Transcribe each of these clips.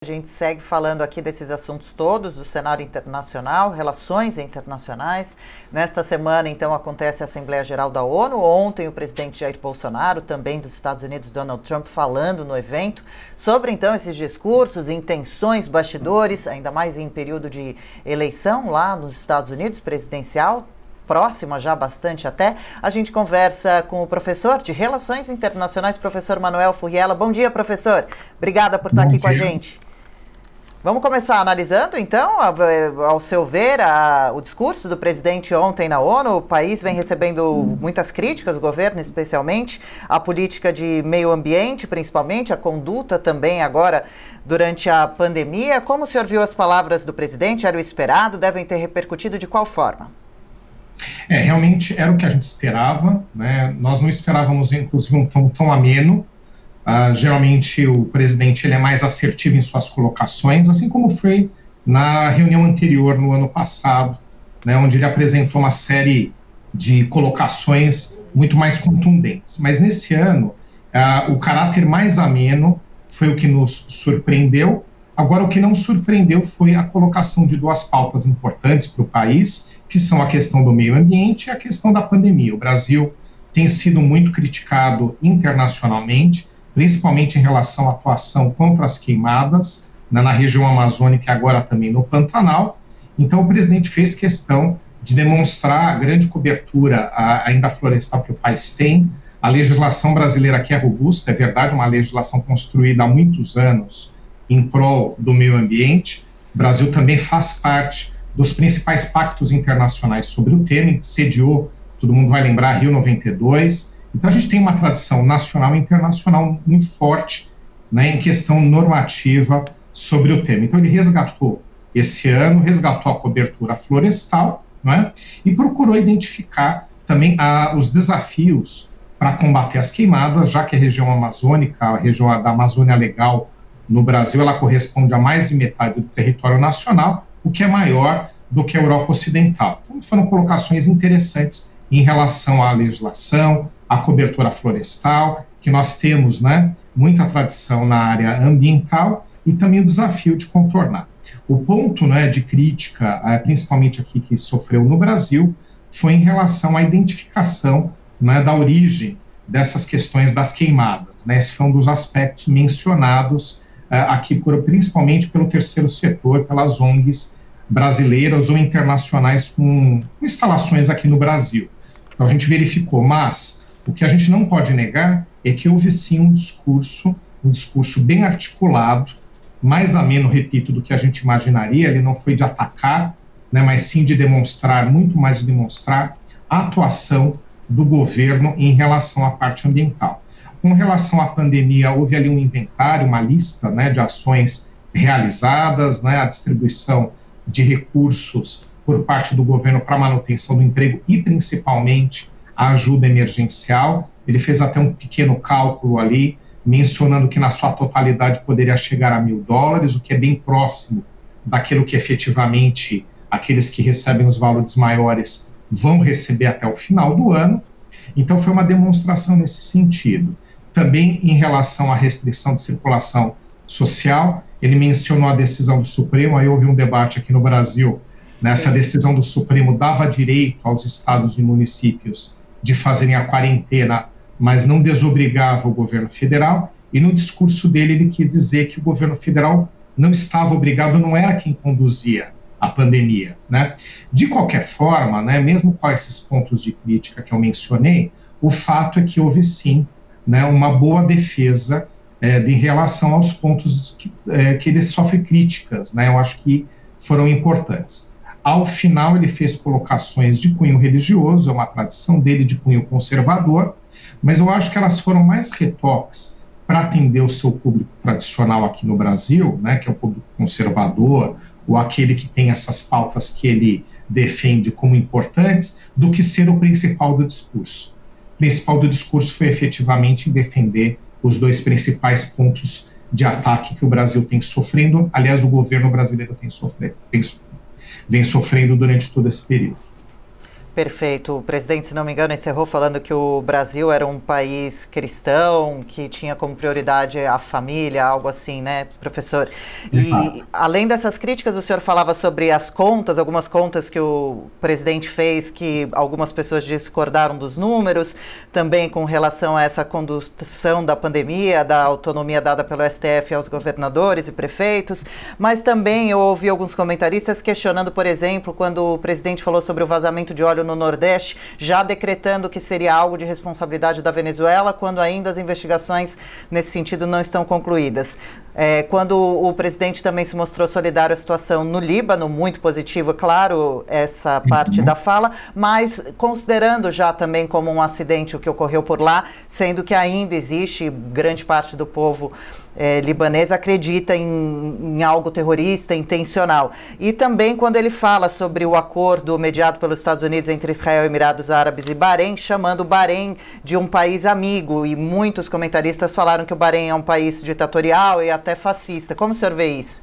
A gente segue falando aqui desses assuntos todos, do cenário internacional, relações internacionais. Nesta semana, então, acontece a Assembleia Geral da ONU. Ontem, o presidente Jair Bolsonaro, também dos Estados Unidos, Donald Trump, falando no evento sobre, então, esses discursos, intenções, bastidores, ainda mais em período de eleição lá nos Estados Unidos, presidencial, próxima já bastante até. A gente conversa com o professor de Relações Internacionais, professor Manuel Furriela. Bom dia, professor. Obrigada por estar aqui com a gente. Vamos começar analisando, então, ao seu ver, o discurso do presidente ontem na ONU. O país vem recebendo muitas críticas, o governo especialmente, a política de meio ambiente, principalmente, a conduta também agora durante a pandemia. Como o senhor viu as palavras do presidente? Era o esperado? Devem ter repercutido de qual forma? Realmente era o que a gente esperava, né? Nós não esperávamos, inclusive, um tom tão ameno. Geralmente o presidente ele é mais assertivo em suas colocações, assim como foi na reunião anterior, no ano passado, né, onde ele apresentou uma série de colocações muito mais contundentes. Mas nesse ano, o caráter mais ameno foi o que nos surpreendeu. Agora, o que não surpreendeu foi a colocação de duas pautas importantes para o país, que são a questão do meio ambiente e a questão da pandemia. O Brasil tem sido muito criticado internacionalmente, principalmente em relação à atuação contra as queimadas, né, na região amazônica e agora também no Pantanal. Então, o presidente fez questão de demonstrar a grande cobertura ainda florestal que o país tem. A legislação brasileira aqui é robusta, é verdade, uma legislação construída há muitos anos em prol do meio ambiente. O Brasil também faz parte dos principais pactos internacionais sobre o tema, que sediou, todo mundo vai lembrar, Rio 92. Então, a gente tem uma tradição nacional e internacional muito forte, né, em questão normativa sobre o tema. Então, ele resgatou esse ano, resgatou a cobertura florestal, né, e procurou identificar também os desafios para combater as queimadas, já que a região amazônica, a região da Amazônia Legal no Brasil, ela corresponde a mais de metade do território nacional, o que é maior do que a Europa Ocidental. Então, foram colocações interessantes em relação à legislação, a cobertura florestal, que nós temos, né, muita tradição na área ambiental e também o desafio de contornar. O ponto, né, de crítica, principalmente aqui que sofreu no Brasil, foi em relação à identificação, né, da origem dessas questões das queimadas, né. Esse foi um dos aspectos mencionados aqui principalmente pelo terceiro setor, pelas ONGs brasileiras ou internacionais com instalações aqui no Brasil. Então a gente verificou, mas o que a gente não pode negar é que houve sim um discurso bem articulado, mais ameno, repito, do que a gente imaginaria. Ele não foi de atacar, né, mas sim de demonstrar, muito mais de demonstrar a atuação do governo em relação à parte ambiental. Com relação à pandemia, houve ali um inventário, uma lista, né, de ações realizadas, né, a distribuição de recursos por parte do governo para manutenção do emprego e principalmente a ajuda emergencial. Ele fez até um pequeno cálculo ali, mencionando que na sua totalidade poderia chegar a $1.000, o que é bem próximo daquilo que efetivamente aqueles que recebem os valores maiores vão receber até o final do ano. Então foi uma demonstração nesse sentido. Também em relação à restrição de circulação social, ele mencionou a decisão do Supremo. Aí houve um debate aqui no Brasil, nessa decisão do Supremo dava direito aos estados e municípios de fazerem a quarentena, mas não desobrigava o governo federal, e no discurso dele ele quis dizer que o governo federal não estava obrigado, não era quem conduzia a pandemia, né? De qualquer forma, né, mesmo com esses pontos de crítica que eu mencionei, o fato é que houve sim, né, uma boa defesa em relação aos pontos que ele sofre críticas, né? Eu acho que foram importantes. Ao final, ele fez colocações de cunho religioso, é uma tradição dele de cunho conservador, mas eu acho que elas foram mais retoques para atender o seu público tradicional aqui no Brasil, né, que é o público conservador, ou aquele que tem essas pautas que ele defende como importantes, do que ser o principal do discurso. O principal do discurso foi efetivamente defender os dois principais pontos de ataque que o Brasil tem sofrendo, aliás, o governo brasileiro vem sofrendo durante todo esse período. Perfeito. O presidente, se não me engano, encerrou falando que o Brasil era um país cristão, que tinha como prioridade a família, algo assim, né, professor? E além dessas críticas, o senhor falava sobre as contas, algumas contas que o presidente fez, que algumas pessoas discordaram dos números, também com relação a essa condução da pandemia, da autonomia dada pelo STF aos governadores e prefeitos, mas também eu ouvi alguns comentaristas questionando, por exemplo, quando o presidente falou sobre o vazamento de óleo no Nordeste, já decretando que seria algo de responsabilidade da Venezuela, quando ainda as investigações nesse sentido não estão concluídas. Quando o presidente também se mostrou solidário à situação no Líbano, muito positivo, claro, essa parte da fala, mas considerando já também como um acidente o que ocorreu por lá, sendo que ainda existe grande parte do povo libanês acredita em algo terrorista, intencional. E também quando ele fala sobre o acordo mediado pelos Estados Unidos entre Israel, Emirados Árabes e Bahrein, chamando o Bahrein de um país amigo, e muitos comentaristas falaram que o Bahrein é um país ditatorial e até fascista. Como o senhor vê isso?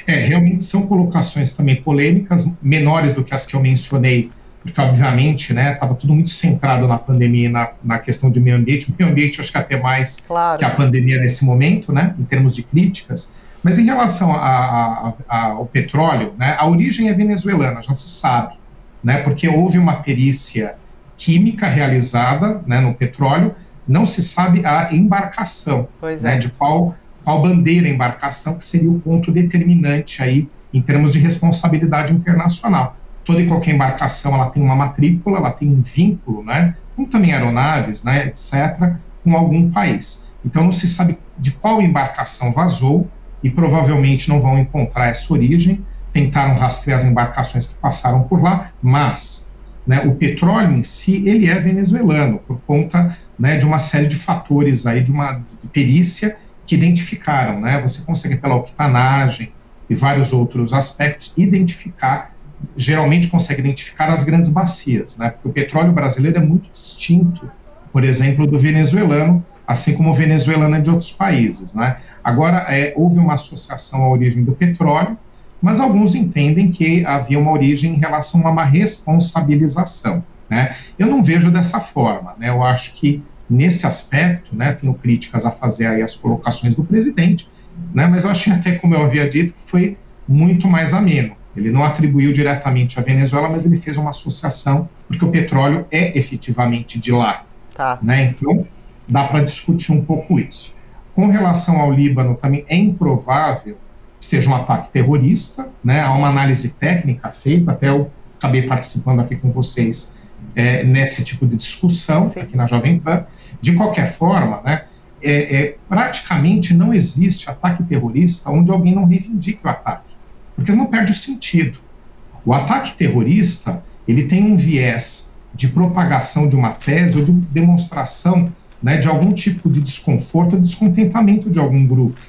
Realmente são colocações também polêmicas, menores do que as que eu mencionei, porque obviamente, né, estava tudo muito centrado na pandemia e na questão de meio ambiente. O meio ambiente eu acho que até mais que a pandemia nesse momento, né, em termos de críticas. Mas em relação ao petróleo, né, a origem é venezuelana, já se sabe, né, porque houve uma perícia química realizada, né, no petróleo, não se sabe a embarcação, né, de qual bandeira a embarcação, que seria o ponto determinante aí em termos de responsabilidade internacional. Toda e qualquer embarcação, ela tem uma matrícula, ela tem um vínculo, né, como também aeronaves, né, etc., com algum país. Então não se sabe de qual embarcação vazou e provavelmente não vão encontrar essa origem. Tentaram rastrear as embarcações que passaram por lá, mas, né, o petróleo em si, ele é venezuelano, por conta, né, de uma série de fatores aí, de uma perícia que identificaram, né, você consegue pela octanagem e vários outros aspectos identificar, geralmente consegue identificar as grandes bacias, né, porque o petróleo brasileiro é muito distinto, por exemplo, do venezuelano, assim como o venezuelano é de outros países, né. Agora, houve uma associação à origem do petróleo, mas alguns entendem que havia uma origem em relação a uma responsabilização, né. Eu não vejo dessa forma, né, eu acho que nesse aspecto, né, tenho críticas a fazer aí as colocações do presidente, né, mas eu achei até, como eu havia dito, que foi muito mais ameno. Ele não atribuiu diretamente à Venezuela, mas ele fez uma associação, porque o petróleo é efetivamente de lá. Né? Então, dá para discutir um pouco isso. Com relação ao Líbano, também é improvável que seja um ataque terrorista, né? Há uma análise técnica feita, até eu acabei participando aqui com vocês nesse tipo de discussão, aqui na Jovem Pan. De qualquer forma, né, praticamente não existe ataque terrorista onde alguém não reivindique o ataque, porque não perde o sentido. O ataque terrorista, ele tem um viés de propagação de uma tese ou de demonstração, né, de algum tipo de desconforto ou descontentamento de algum grupo.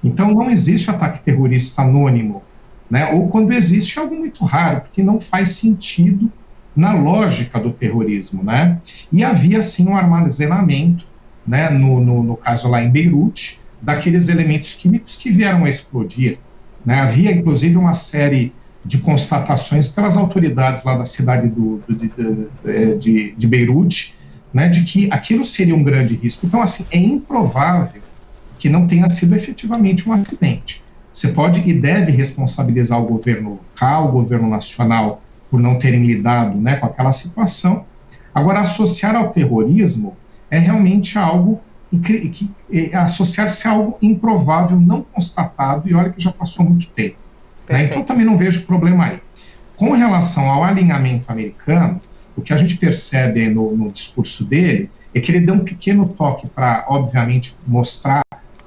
Então não existe ataque terrorista anônimo, né, ou quando existe é algo muito raro, porque não faz sentido na lógica do terrorismo, né? E havia sim um armazenamento, né, no caso lá em Beirute, daqueles elementos químicos que vieram a explodir, né? Havia inclusive uma série de constatações pelas autoridades lá da cidade de Beirute, né, de que aquilo seria um grande risco. Então, assim, é improvável que não tenha sido efetivamente um acidente. Você pode e deve responsabilizar o governo local, o governo nacional, por não terem lidado, né, com aquela situação. Agora, associar ao terrorismo é realmente algo associar-se a algo improvável, não constatado, e olha que já passou muito tempo. Né? Então, também não vejo problema aí. Com relação ao alinhamento americano, o que a gente percebe no discurso dele é que ele deu um pequeno toque para, obviamente, mostrar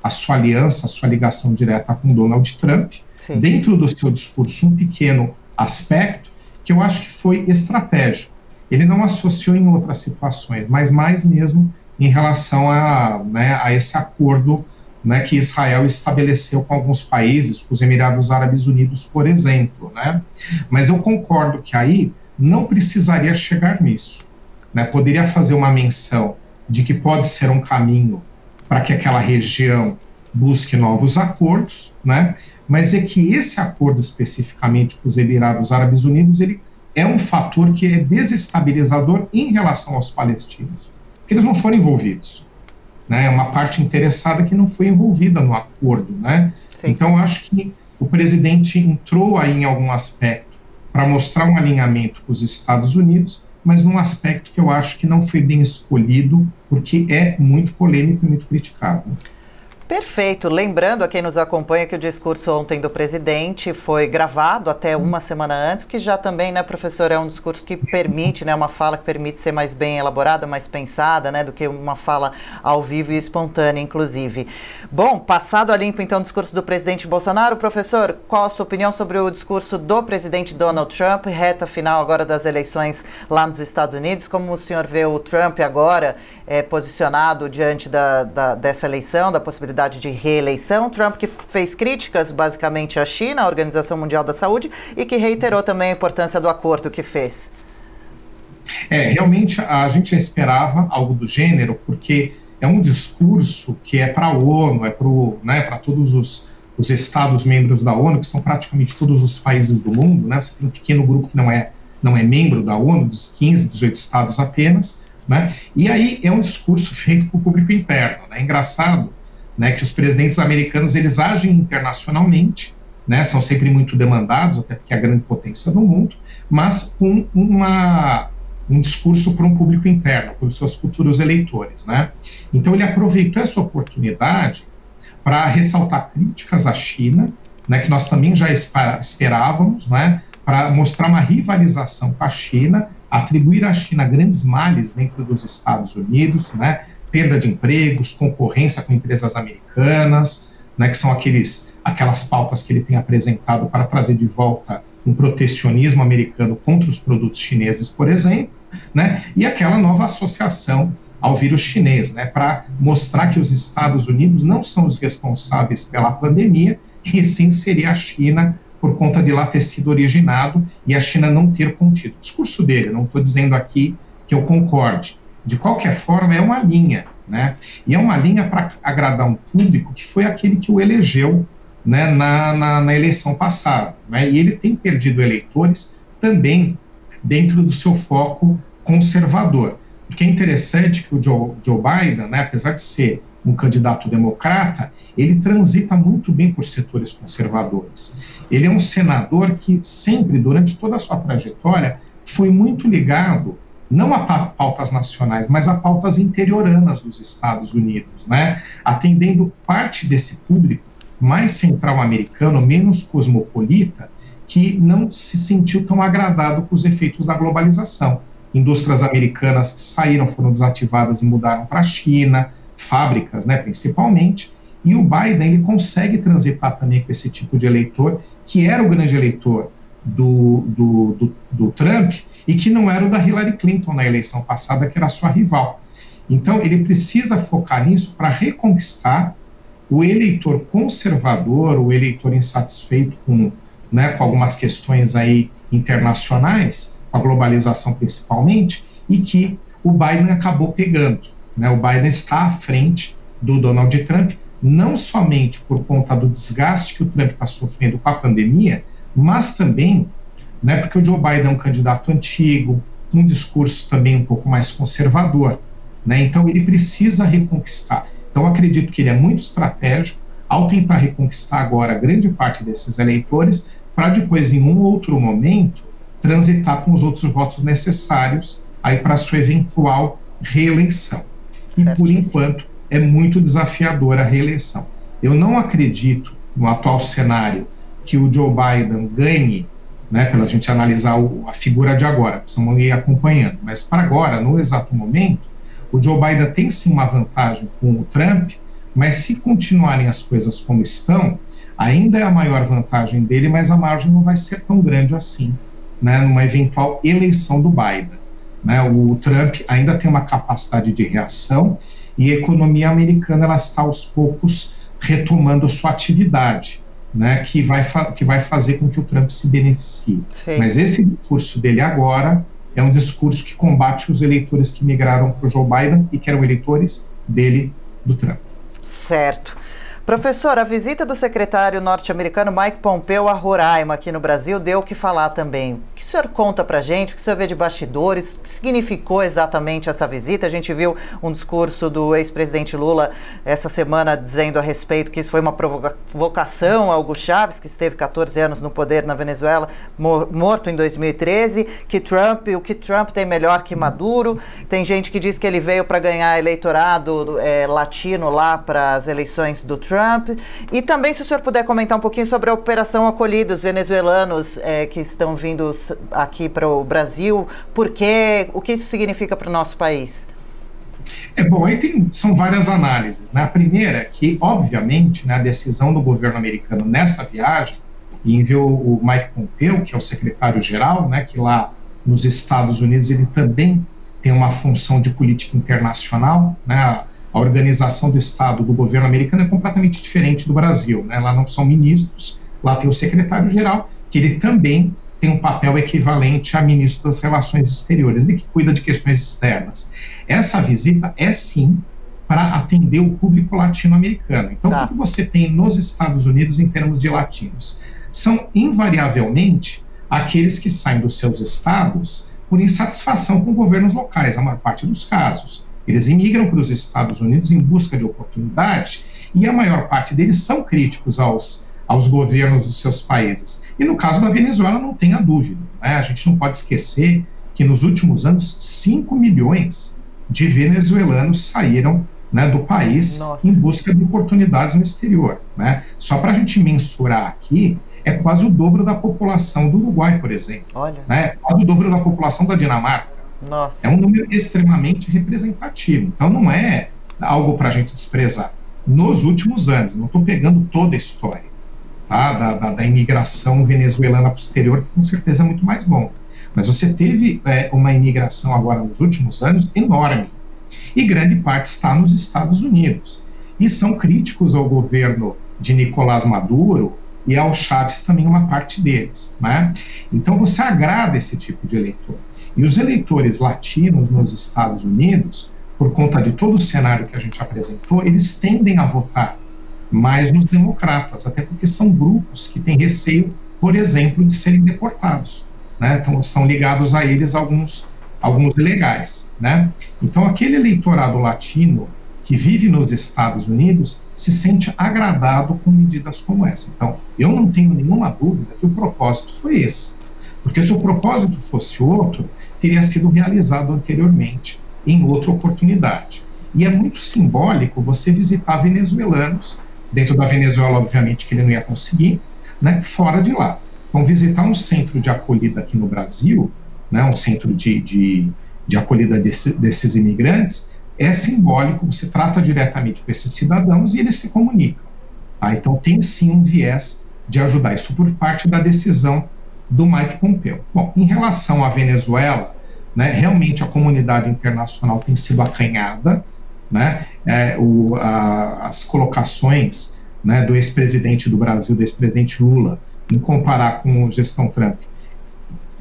a sua aliança, a sua ligação direta com Donald Trump. Sim. Dentro do seu discurso, um pequeno aspecto que eu acho que foi estratégico. Ele não associou em outras situações, mas mais mesmo em relação a esse acordo, né, que Israel estabeleceu com alguns países, com os Emirados Árabes Unidos, por exemplo. Né? Mas eu concordo que aí não precisaria chegar nisso. Né? Poderia fazer uma menção de que pode ser um caminho para que aquela região busque novos acordos, né? Mas é que esse acordo especificamente com os Emirados Árabes Unidos, ele é um fator que é desestabilizador em relação aos palestinos, porque eles não foram envolvidos, né? É uma parte interessada que não foi envolvida no acordo, né? Então, acho que o presidente entrou aí em algum aspecto para mostrar um alinhamento com os Estados Unidos, mas num aspecto que eu acho que não foi bem escolhido, porque é muito polêmico e muito criticado. Perfeito. Lembrando a quem nos acompanha que o discurso ontem do presidente foi gravado até uma semana antes, que já também, né, professor, é um discurso que permite, né, uma fala que permite ser mais bem elaborada, mais pensada, né, do que uma fala ao vivo e espontânea, inclusive. Bom, passado a limpo, então, o discurso do presidente Bolsonaro, professor, qual a sua opinião sobre o discurso do presidente Donald Trump, reta final agora das eleições lá nos Estados Unidos? Como o senhor vê o Trump agora posicionado diante dessa eleição, da possibilidade de reeleição? Trump que fez críticas basicamente à China, à Organização Mundial da Saúde, e que reiterou também a importância do acordo que fez. Realmente a gente já esperava algo do gênero, porque é um discurso que é para a ONU, para todos os Estados membros da ONU, que são praticamente todos os países do mundo, né? Você tem um pequeno grupo que não é membro da ONU, dos 15, 18 estados apenas, né? E aí é um discurso feito para o público interno, né? É engraçado, né, que os presidentes americanos, eles agem internacionalmente, né? São sempre muito demandados, até porque é a grande potência do mundo, mas com um discurso para um público interno, para os seus futuros eleitores, né? Então ele aproveitou essa oportunidade para ressaltar críticas à China, né, que nós também já esperávamos, né, para mostrar uma rivalização com a China, atribuir à China grandes males dentro dos Estados Unidos, né, perda de empregos, concorrência com empresas americanas, né, que são aquelas pautas que ele tem apresentado para trazer de volta um protecionismo americano contra os produtos chineses, por exemplo, né, e aquela nova associação ao vírus chinês, né, para mostrar que os Estados Unidos não são os responsáveis pela pandemia, e sim seria a China, por conta de lá ter sido originado e a China não ter contido. O discurso dele, não estou dizendo aqui que eu concorde, de qualquer forma é uma linha, né, e é uma linha para agradar um público que foi aquele que o elegeu, né, na eleição passada, né, e ele tem perdido eleitores também dentro do seu foco conservador. Porque é interessante que o Joe Biden, né, apesar de ser um candidato democrata, ele transita muito bem por setores conservadores. Ele é um senador que sempre, durante toda a sua trajetória, foi muito ligado, não a pautas nacionais, mas a pautas interioranas dos Estados Unidos, né, atendendo parte desse público mais central-americano, menos cosmopolita, que não se sentiu tão agradado com os efeitos da globalização. Indústrias americanas que saíram, foram desativadas e mudaram para a China, fábricas, né, principalmente, e o Biden, ele consegue transitar também com esse tipo de eleitor, que era o grande eleitor do Trump, e que não era o da Hillary Clinton na eleição passada, que era a sua rival. Então, ele precisa focar nisso para reconquistar o eleitor conservador, o eleitor insatisfeito com algumas questões aí internacionais, com a globalização principalmente, e que o Biden acabou pegando, né? O Biden está à frente do Donald Trump, não somente por conta do desgaste que o Trump está sofrendo com a pandemia, mas também, né, porque o Joe Biden é um candidato antigo, um discurso também um pouco mais conservador, né? Então ele precisa reconquistar. Então acredito que ele é muito estratégico ao tentar reconquistar agora grande parte desses eleitores, para depois, em um outro momento, transitar com os outros votos necessários aí para a sua eventual reeleição. E, por enquanto, é muito desafiadora a reeleição. Eu não acredito, no atual cenário, que o Joe Biden ganhe, né, pela gente analisar a figura de agora, precisamos ir acompanhando, mas para agora, no exato momento, o Joe Biden tem sim uma vantagem com o Trump, mas se continuarem as coisas como estão, ainda é a maior vantagem dele, mas a margem não vai ser tão grande assim, né, numa eventual eleição do Biden. Né, o Trump ainda tem uma capacidade de reação e a economia americana ela está aos poucos retomando sua atividade, né, que vai fazer com que o Trump se beneficie. Sim. Mas esse discurso dele agora é um discurso que combate os eleitores que migraram para o Joe Biden e que eram eleitores dele, do Trump. Certo. Professor, a visita do secretário norte-americano Mike Pompeo a Roraima, aqui no Brasil, deu o que falar também. O que o senhor conta pra gente, o que o senhor vê de bastidores, o que significou exatamente essa visita? A gente viu um discurso do ex-presidente Lula essa semana dizendo a respeito que isso foi uma provocação ao Hugo Chávez, que esteve 14 anos no poder na Venezuela, morto em 2013, o que Trump tem melhor que Maduro. Tem gente que diz que ele veio para ganhar eleitorado latino lá para as eleições do Trump. E também, se o senhor puder comentar um pouquinho sobre a Operação Acolhida, os venezuelanos que estão vindo aqui para o Brasil, o que isso significa para o nosso país? Bom, aí são várias análises, né? A primeira é que, obviamente, né, a decisão do governo americano nessa viagem, e enviou o Mike Pompeo, que é o secretário-geral, né, que lá nos Estados Unidos ele também tem uma função de política internacional, né? A organização do Estado do governo americano é completamente diferente do Brasil, né? Lá não são ministros, lá tem o secretário-geral, que ele também tem um papel equivalente a ministro das Relações Exteriores, ele que cuida de questões externas. Essa visita é, sim, para atender o público latino-americano. Então, o que você tem nos Estados Unidos em termos de latinos? São, invariavelmente, aqueles que saem dos seus estados por insatisfação com governos locais, a maior parte dos casos. Eles imigram para os Estados Unidos em busca de oportunidade e a maior parte deles são críticos aos governos dos seus países. E no caso da Venezuela, não tenha dúvida, né? A gente não pode esquecer que nos últimos anos 5 milhões de venezuelanos saíram, né, do país em busca de oportunidades no exterior, né? Só para a gente mensurar aqui, é quase o dobro da população do Uruguai, por exemplo. Olha. Né? Quase o dobro da população da Dinamarca. Nossa. É um número extremamente representativo. Então, não é algo para a gente desprezar. Nos últimos anos, não estou pegando toda a história, tá, da imigração venezuelana para o exterior, que com certeza é muito mais longa. Mas você teve uma imigração agora nos últimos anos enorme. E grande parte está nos Estados Unidos. E são críticos ao governo de Nicolás Maduro e ao Chávez também, uma parte deles, né? Então você agrada esse tipo de eleitor. E os eleitores latinos nos Estados Unidos, por conta de todo o cenário que a gente apresentou, eles tendem a votar mais nos democratas, até porque são grupos que têm receio, por exemplo, de serem deportados, né? Então estão ligados a eles alguns ilegais, né? Então aquele eleitorado latino que vive nos Estados Unidos se sente agradado com medidas como essa. Então, eu não tenho nenhuma dúvida que o propósito foi esse. Porque se o propósito fosse outro, teria sido realizado anteriormente, em outra oportunidade. E é muito simbólico você visitar venezuelanos, dentro da Venezuela, obviamente, que ele não ia conseguir, né, fora de lá. Então, visitar um centro de acolhida aqui no Brasil, né, um centro de acolhida desses imigrantes, é simbólico, você trata diretamente com esses cidadãos e eles se comunicam. Tá? Então tem sim um viés de ajudar, isso por parte da decisão do Mike Pompeo. Bom, em relação à Venezuela, né, realmente a comunidade internacional tem sido acanhada, né, as colocações, né, do ex-presidente do Brasil, do ex-presidente Lula, em comparar com a gestão Trump,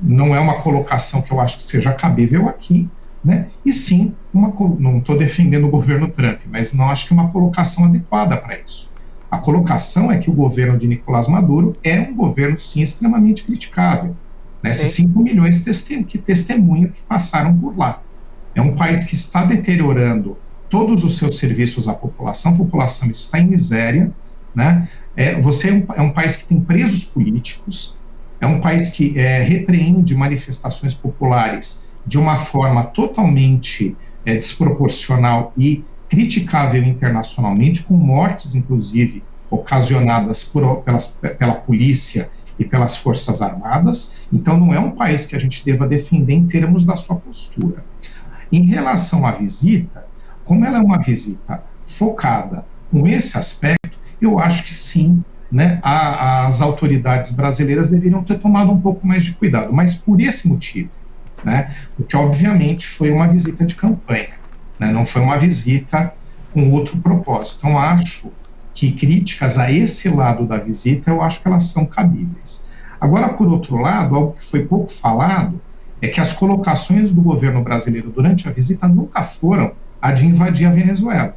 não é uma colocação que eu acho que seja cabível aqui, né? E sim, não estou defendendo o governo Trump, mas não acho que é uma colocação adequada para isso. A colocação é que o governo de Nicolás Maduro é um governo, sim, extremamente criticável. Né? Esses 5 milhões que testemunham que passaram por lá. É um país que está deteriorando todos os seus serviços à população, a população está em miséria, né? Você é um país que tem presos políticos, é um país que repreende manifestações populares de uma forma totalmente desproporcional e criticável internacionalmente, com mortes, inclusive, ocasionadas pela polícia e pelas Forças Armadas. Então, não é um país que a gente deva defender em termos da sua postura. Em relação à visita, como ela é uma visita focada com esse aspecto, eu acho que sim, né, as autoridades brasileiras deveriam ter tomado um pouco mais de cuidado, mas por esse motivo, né, porque obviamente foi uma visita de campanha, né, não foi uma visita com outro propósito. Então acho que críticas a esse lado da visita, eu acho que elas são cabíveis. Agora, por outro lado, algo que foi pouco falado é que as colocações do governo brasileiro durante a visita nunca foram a de invadir a Venezuela.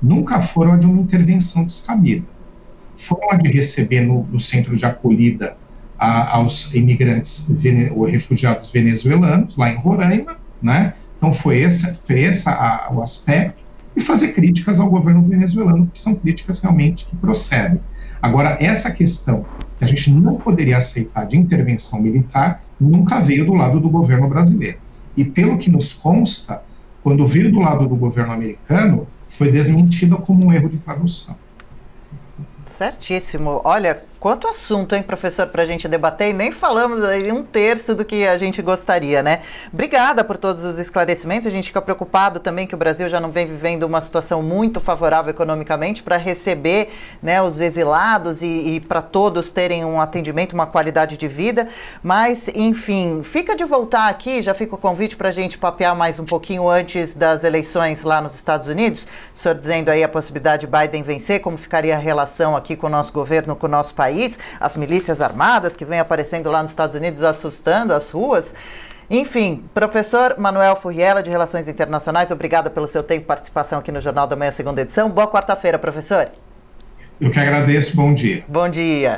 nunca foram a de uma intervenção descabida. Foram a de receber no centro de acolhida aos imigrantes ou refugiados venezuelanos, lá em Roraima, né? Então foi esse o aspecto, e fazer críticas ao governo venezuelano, que são críticas realmente que procedem. Agora, essa questão que a gente não poderia aceitar de intervenção militar nunca veio do lado do governo brasileiro. E pelo que nos consta, quando veio do lado do governo americano, foi desmentida como um erro de tradução. Certíssimo. Olha, quanto assunto, hein, professor, para a gente debater, e nem falamos aí 1/3 do que a gente gostaria, né? Obrigada por todos os esclarecimentos. A gente fica preocupado também que o Brasil já não vem vivendo uma situação muito favorável economicamente para receber, né, os exilados e para todos terem um atendimento, uma qualidade de vida. Mas, enfim, fica de voltar aqui, já fica o convite para a gente papear mais um pouquinho antes das eleições lá nos Estados Unidos. O senhor dizendo aí a possibilidade de Biden vencer, como ficaria a relação aqui com o nosso governo, com o nosso país, as milícias armadas que vêm aparecendo lá nos Estados Unidos, assustando as ruas. Enfim, professor Manuel Furriela, de Relações Internacionais, obrigada pelo seu tempo e participação aqui no Jornal da Manhã, segunda edição. Boa quarta-feira, professor. Eu que agradeço, bom dia. Bom dia.